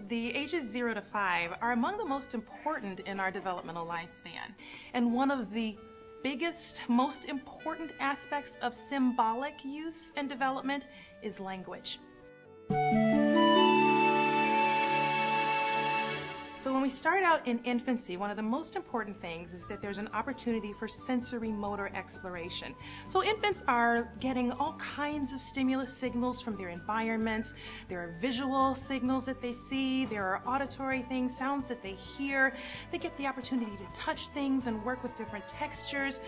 The ages 0 to 5 are among the most important in our developmental lifespan. And one of the biggest, most important aspects of symbolic use and development is language. So when we start out in infancy, one of the most important things is that there's an opportunity for sensory motor exploration. So infants are getting all kinds of stimulus signals from their environments. There are visual signals that they see, there are auditory things, sounds that they hear. They get the opportunity to touch things and work with different textures.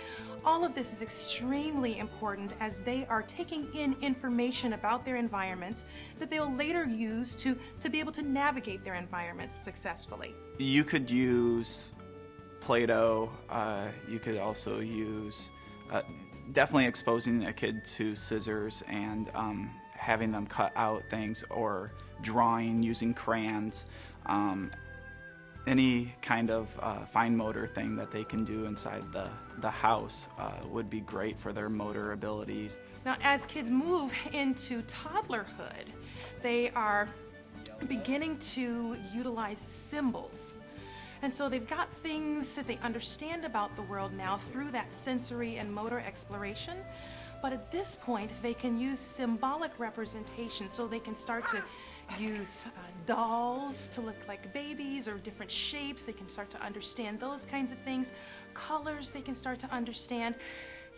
All of this is extremely important as they are taking in information about their environments that they'll later use to be able to navigate their environments successfully. You could use Play-Doh, you could also use, definitely exposing a kid to scissors and having them cut out things, or drawing using crayons. Any kind of fine motor thing that they can do inside the house would be great for their motor abilities. Now, as kids move into toddlerhood, they are beginning to utilize symbols. And so they've got things that they understand about the world now through that sensory and motor exploration. But at this point, they can use symbolic representation, so they can start to use dolls to look like babies, or different shapes. They can start to understand those kinds of things. Colors they can start to understand.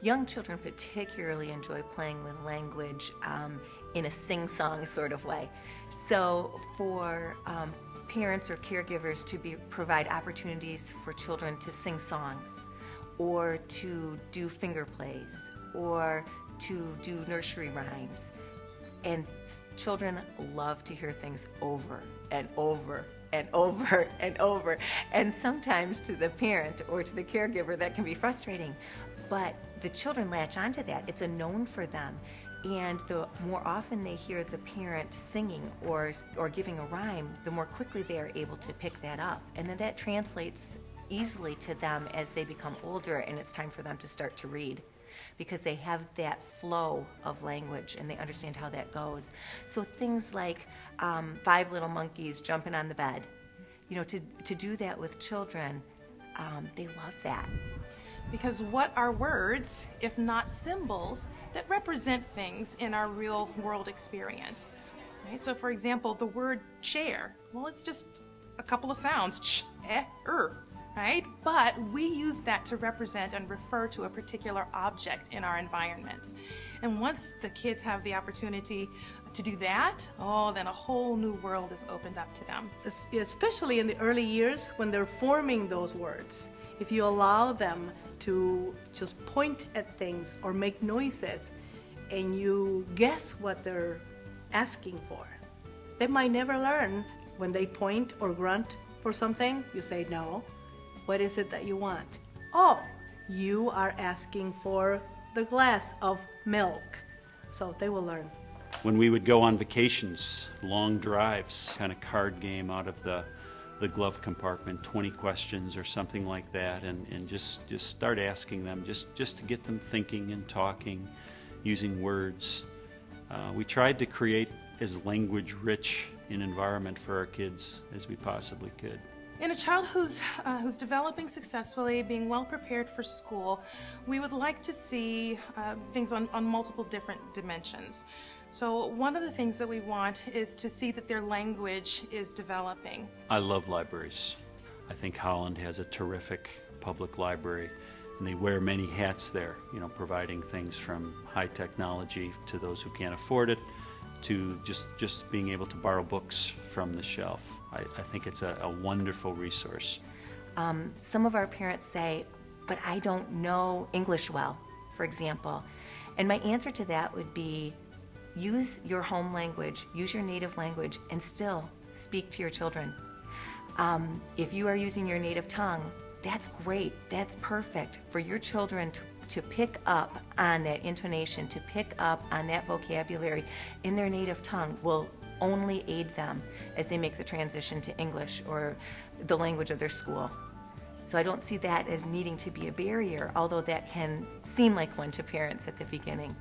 Young children particularly enjoy playing with language in a sing-song sort of way. So for parents or caregivers to provide opportunities for children to sing songs, or to do finger plays, or to do nursery rhymes. And children love to hear things over and over and over and over. And sometimes to the parent or to the caregiver that can be frustrating. But the children latch onto that. It's a known for them. And the more often they hear the parent singing or giving a rhyme, the more quickly they are able to pick that up. And then that translates easily to them as they become older and it's time for them to start to read, because they have that flow of language and they understand how that goes. So things like 5 little monkeys jumping on the bed, you know, to do that with children, they love that. Because what are words, if not symbols, that represent things in our real world experience? Right? So for example, the word chair, well, it's just a couple of sounds, ch, eh, right? But we use that to represent and refer to a particular object in our environments. And once the kids have the opportunity to do that, oh, then a whole new world is opened up to them. Especially in the early years when they're forming those words. If you allow them to just point at things or make noises and you guess what they're asking for, they might never learn. When they point or grunt for something, you say, no, what is it that you want? Oh, you are asking for the glass of milk. So they will learn. When we would go on vacations, long drives, kind of card game out of the glove compartment, 20 questions or something like that, and just start asking them, just to get them thinking and talking, using words. We tried to create as language-rich an environment for our kids as we possibly could. In a child who's developing successfully, being well prepared for school, we would like to see things on multiple different dimensions. So one of the things that we want is to see that their language is developing. I love libraries. I think Holland has a terrific public library, and they wear many hats there, you know, providing things from high technology to those who can't afford it, to just being able to borrow books from the shelf. I think it's a wonderful resource. Some of our parents say, but I don't know English well, for example. And my answer to that would be, use your home language, use your native language, and still speak to your children. If you are using your native tongue, that's great, that's perfect. For your children to pick up on that intonation, to pick up on that vocabulary in their native tongue will only aid them as they make the transition to English or the language of their school. So I don't see that as needing to be a barrier, although that can seem like one to parents at the beginning.